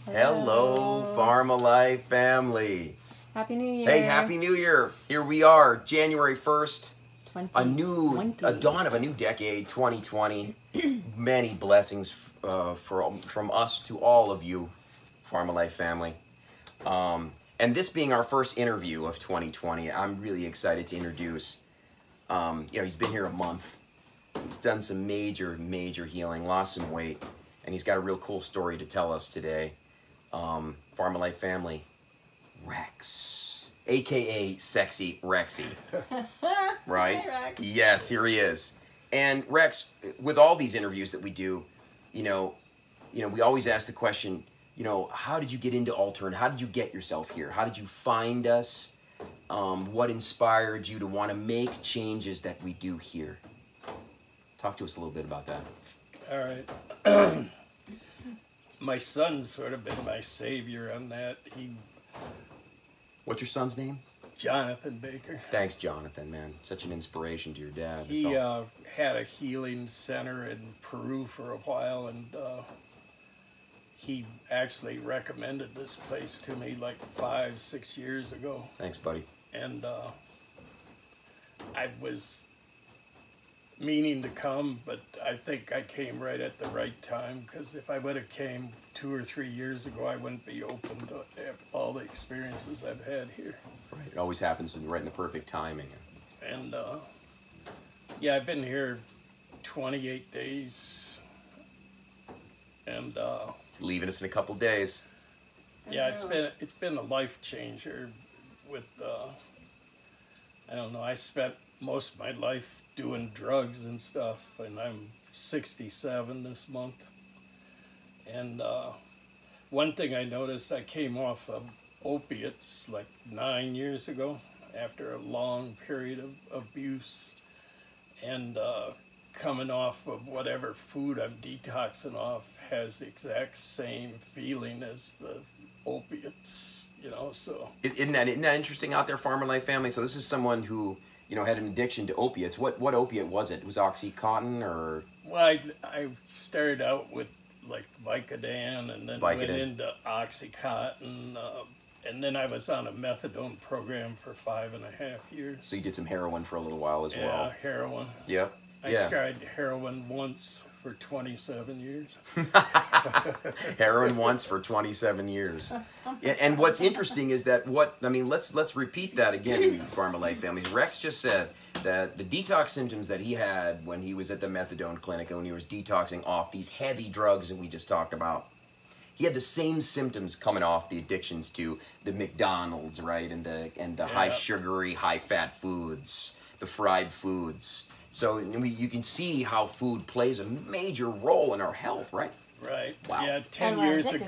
Hello, FarmofLife family. Happy New Year. Hey, Happy New Year. Here we are, January 1st. A dawn of a new decade, 2020. Many blessings from us to all of you, FarmofLife family. And this being our first interview of 2020, I'm really excited to introduce, he's been here a month. He's done some major healing, lost some weight, and he's got a real cool story to tell us today. FarmofLife family, Rex, aka Sexy Rexy, right? Hi, Rex. Yes, here he is. And Rex, with all these interviews that we do, we always ask the question, how did you get into Alter and how did you get yourself here? How did you find us? What inspired you to want to make changes that we do here? Talk to us a little bit about that. All right. My son's sort of been my savior on that. What's your son's name? Jonathan Baker. Thanks, Jonathan, man. Such an inspiration to your dad. That's He awesome. had a healing center in Peru for a while, and he actually recommended this place to me like 5-6 years ago. Thanks, buddy. And I was meaning to come, but I think I came right at the right time, because if I would have came 2 or 3 years ago, I wouldn't be open to all the experiences I've had here. Right. It always happens right in the perfect timing. And yeah, I've been here 28 days, and Leaving us in a couple days. yeah, it's been a life changer. With I don't know, I spent most of my life doing drugs and stuff, and I'm 67 this month. And one thing I noticed, I came off of opiates like 9 years ago after a long period of abuse, and coming off of whatever food I'm detoxing off has the exact same feeling as the opiates, so. Isn't that interesting out there, FarmofLife family? So this is someone who, had an addiction to opiates. What opiate was it? Was Oxycontin or? Well, I started out with like Vicodin, and then went into Oxycontin, and then I was on a methadone program for 5.5 years. So you did some heroin for a little while as well. Yeah, heroin. Yeah. I tried heroin once for 27 years. Heroin once for 27 years. Yeah, and what's interesting is that let's repeat that again, FarmofLife family. Rex just said that the detox symptoms that he had when he was at the methadone clinic and when he was detoxing off these heavy drugs that we just talked about, he had the same symptoms coming off the addictions to the McDonald's, right, and the high sugary, high fat foods, the fried foods. So you can see how food plays a major role in our health, right? Right. Wow. Yeah, 10 years ago.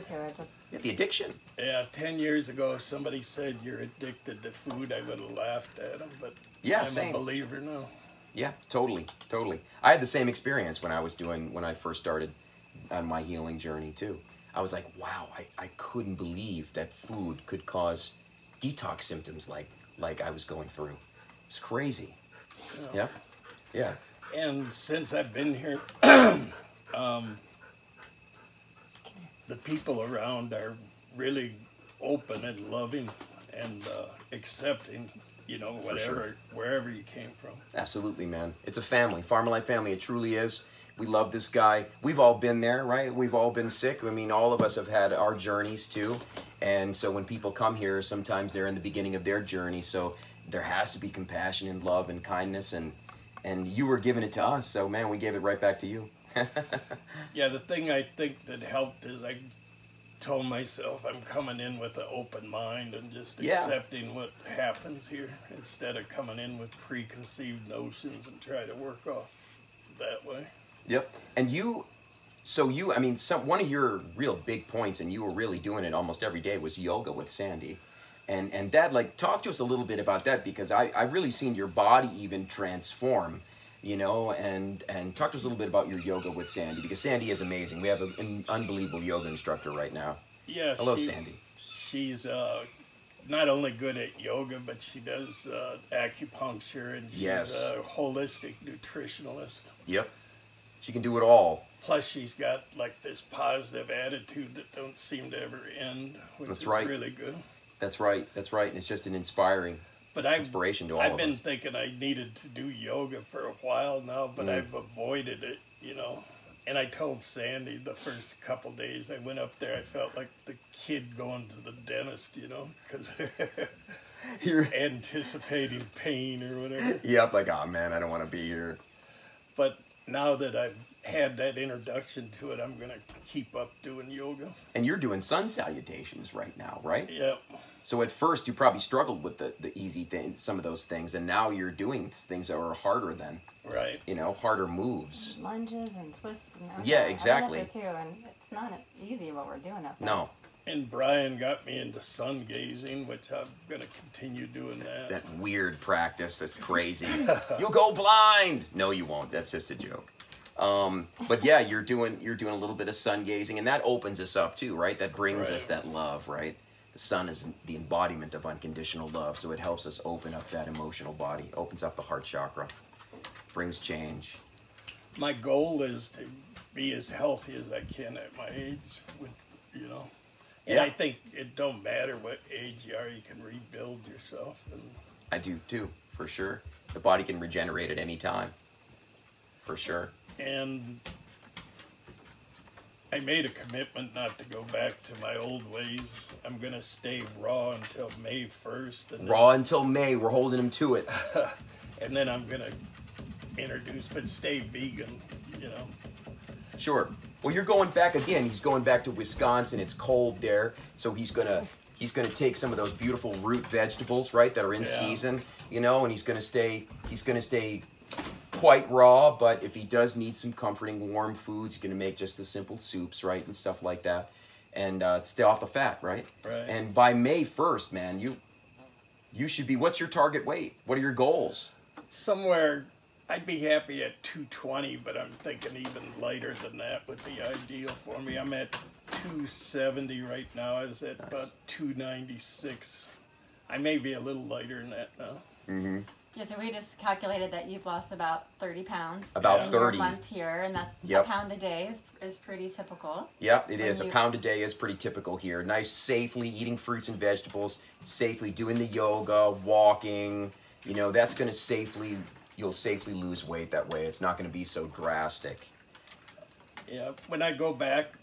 Yeah, the addiction. Yeah, 10 years ago, if somebody said you're addicted to food, I would have laughed at them, but yeah, I'm a believer now. Yeah, totally. I had the same experience when I first started on my healing journey too. I was like, wow, I couldn't believe that food could cause detox symptoms like I was going through. It's crazy. Yeah. Yeah. And since I've been here, the people around are really open and loving and accepting, wherever you came from. Absolutely, man. It's a family. FarmofLife family, it truly is. We love this guy. We've all been there, right? We've all been sick. I mean, all of us have had our journeys too. And so when people come here, sometimes they're in the beginning of their journey. So there has to be compassion and love and kindness, and you were giving it to us. So, man, we gave it right back to you. Yeah, the thing I think that helped is I told myself I'm coming in with an open mind and just accepting what happens here instead of coming in with preconceived notions and try to work off that way. Yep. And one of your real big points, and you were really doing it almost every day, was yoga with Sandy. And Dad, talk to us a little bit about that, because I've really seen your body even transform, and talk to us a little bit about your yoga with Sandy, because Sandy is amazing. We have an unbelievable yoga instructor right now. Yeah. Hello, Sandy. She's not only good at yoga, but she does acupuncture, and she's a holistic nutritionalist. Yep. She can do it all. Plus, she's got like this positive attitude that don't seem to ever end, which That's is right. really good. That's right. That's right. And it's just an inspiration to all of us. I've been thinking I needed to do yoga for a while now, but I've avoided it, you know. And I told Sandy the first couple days I went up there, I felt like the kid going to the dentist, you know, because you're anticipating pain or whatever. Yep, like, oh man, I don't want to be here. But now that I've had that introduction to it, I'm going to keep up doing yoga. And you're doing sun salutations right now, right? Yep. So at first you probably struggled with the easy things, some of those things, and now you're doing things that are harder than, right? You know, harder moves. Lunges and twists and yeah, exactly. I've done it too, and it's not easy what we're doing up there. No. And Brian got me into sun gazing, which I'm going to continue doing that. That weird practice, that's crazy. You'll go blind! No, you won't. That's just a joke. But yeah, you're doing a little bit of sun gazing, and that opens us up too, right? That brings us that love, right? The sun is the embodiment of unconditional love, so it helps us open up that emotional body, opens up the heart chakra, brings change. My goal is to be as healthy as I can at my age, with, you know. And I think it don't matter what age you are, you can rebuild yourself. And I do too, for sure. The body can regenerate at any time, for sure. And I made a commitment not to go back to my old ways. I'm going to stay raw until May 1st. And raw until May, we're holding him to it. And then I'm going to introduce, but stay vegan, you know. Sure. Well, you're going back again. He's going back to Wisconsin. It's cold there, so he's gonna take some of those beautiful root vegetables, right, that are in season, you know, and he's gonna stay quite raw. But if he does need some comforting, warm foods, he's gonna make just the simple soups, right, and stuff like that, and stay off the fat, right? Right. And by May 1st, man, you should be. What's your target weight? What are your goals? Somewhere. I'd be happy at 220, but I'm thinking even lighter than that would be ideal for me. I'm at 270 right now. I was at about 296. I may be a little lighter than that now. Mm-hmm. Yeah, so we just calculated that you've lost about 30 pounds. About in 30. Your month here, and that's a pound a day is pretty typical. Yeah, it is. A pound a day is pretty typical here. Nice, safely eating fruits and vegetables, safely doing the yoga, walking. You know, that's going to you'll safely lose weight that way. It's not going to be so drastic. Yeah, when I go back,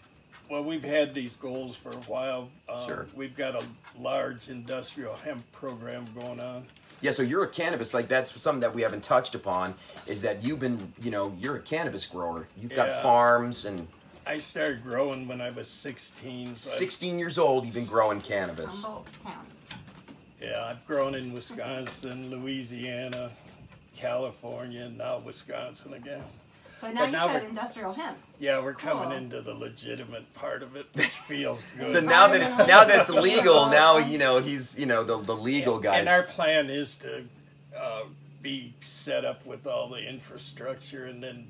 well, we've had these goals for a while. Sure. We've got a large industrial hemp program going on. Yeah, so you're a cannabis, like that's something that we haven't touched upon, is that you've been, you're a cannabis grower. You've got farms and... I started growing when I was 16. So 16 years old, you've been growing cannabis. Humboldt County. Yeah, I've grown in Wisconsin, Louisiana, California, and now Wisconsin again. But now you said industrial hemp. Yeah, we're coming into the legitimate part of it, which feels good. So now that it's legal, now he's the legal guy. And our plan is to be set up with all the infrastructure and then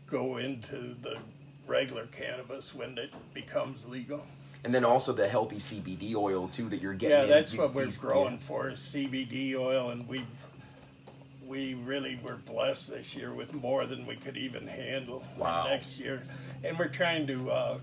go into the regular cannabis when it becomes legal. And then also the healthy CBD oil too that you're getting. Yeah, that's what we're growing for, is CBD oil, and we really were blessed this year with more than we could even handle next year. And we're trying to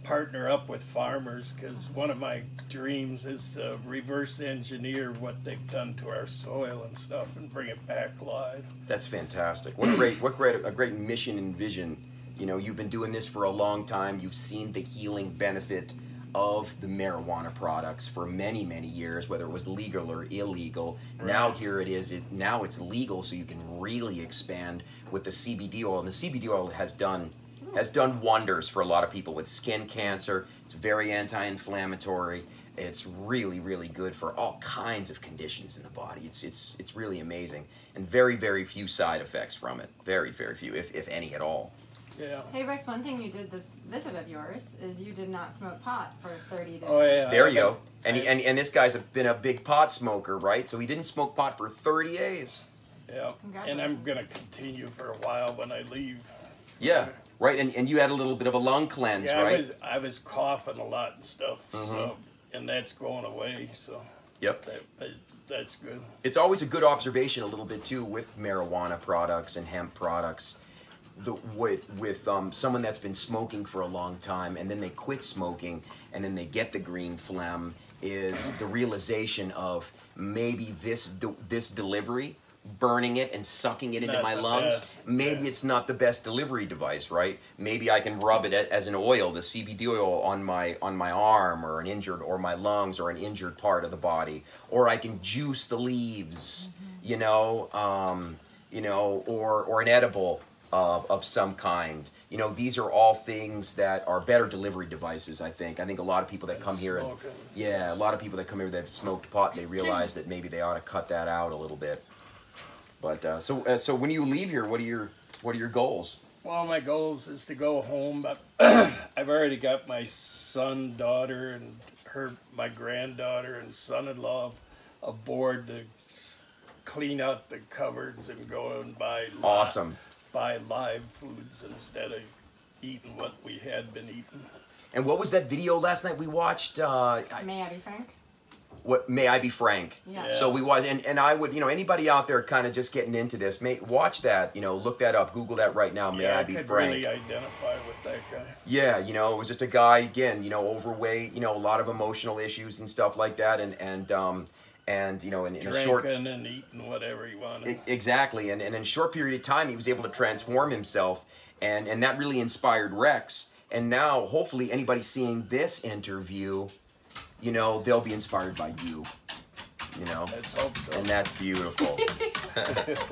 partner up with farmers, because one of my dreams is to reverse engineer what they've done to our soil and stuff and bring it back live. That's fantastic. What a great mission and vision. You've been doing this for a long time. You've seen the healing benefit of the marijuana products for many, many years, whether it was legal or illegal. Right. Now here it is. Now it's legal, so you can really expand with the CBD oil. And the CBD oil has done wonders for a lot of people with skin cancer. It's very anti-inflammatory. It's really, really good for all kinds of conditions in the body. It's really amazing, and very, very few side effects from it. Very, very few, if any at all. Yeah. Hey Rex, one thing you did this visit of yours is you did not smoke pot for 30 days. Oh yeah. There you go. And this guy's been a big pot smoker, right? So he didn't smoke pot for 30 days. Yeah. And I'm gonna continue for a while when I leave. Yeah. Right. And you had a little bit of a lung cleanse, right? I was coughing a lot and stuff. Mm-hmm. So, and that's going away. So. Yep. That's good. It's always a good observation a little bit too with marijuana products and hemp products. with someone that's been smoking for a long time and then they quit smoking and then they get the green phlegm is the realization of maybe this delivery, burning it and sucking it into Not my the lungs, best. maybe Yeah. it's not the best delivery device, right? Maybe I can rub it as an oil, the CBD oil on my arm or or my lungs or an injured part of the body, or I can juice the leaves, you know, or an edible of some kind. You know, these are all things that are better delivery devices, I think. I think a lot of people that come here, and, Smoking. yeah, a lot of people that come here that have smoked pot, they realize that maybe they ought to cut that out a little bit. But so when you leave here, what are your goals? Well, my goals is to go home, but I've already got my son, daughter, and my granddaughter and son-in-law aboard to clean out the cupboards and go and buy Awesome. buy live foods instead of eating what we had been eating. And what was that video last night we watched? May I be frank? What May I Be Frank? Yeah. So we watched, and I would, anybody out there kind of just getting into this, watch that, look that up, Google that right now. May I Be could Frank? really identify with that guy. Yeah, it was just a guy again, overweight, a lot of emotional issues and stuff like that, and in a short Drinking and eating whatever he wanted. exactly, and in a short period of time, he was able to transform himself, and that really inspired Rex. And now, hopefully, anybody seeing this interview, they'll be inspired by you. Let's hope so. And that's beautiful.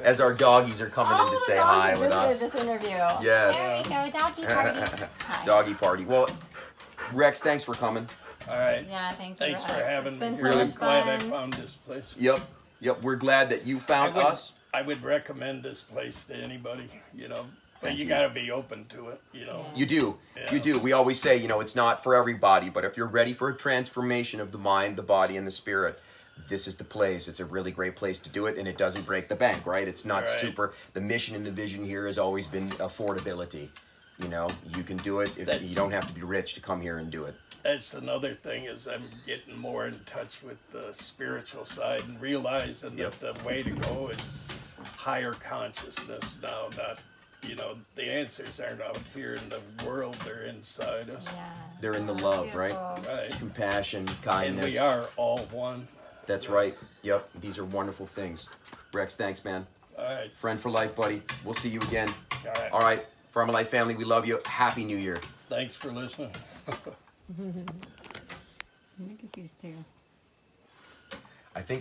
As our doggies are coming in to say hi with us. This interview. Yes. There we go, doggy party. Hi. Doggy party. Well, Rex, thanks for coming. All right. Yeah, thank you. Thanks for having It's me. been Here. so I'm much glad I fun. found this place. Yep. We're glad that you found us. I would recommend this place to anybody, but Thank you you. got to be open to it, You do. Yeah. You do. We always say, it's not for everybody, but if you're ready for a transformation of the mind, the body, and the spirit, this is the place. It's a really great place to do it, and it doesn't break the bank, right? It's not Right. super. The mission and the vision here has always been affordability. You can do it. That's- You don't have to be rich to come here and do it. That's another thing is I'm getting more in touch with the spiritual side and realizing Yep. that the way to go is higher consciousness now, not, the answers aren't out here in the world, they're inside us. Yeah. They're in the love, right? Beautiful. Right. Compassion, And kindness. we are all one. That's right. Yep. These are wonderful things. Rex, thanks, man. All right. Friend for life, buddy. We'll see you again. All right. All right. FarmofLife family, we love you. Happy New Year. Thanks for listening. I'm confused too. I think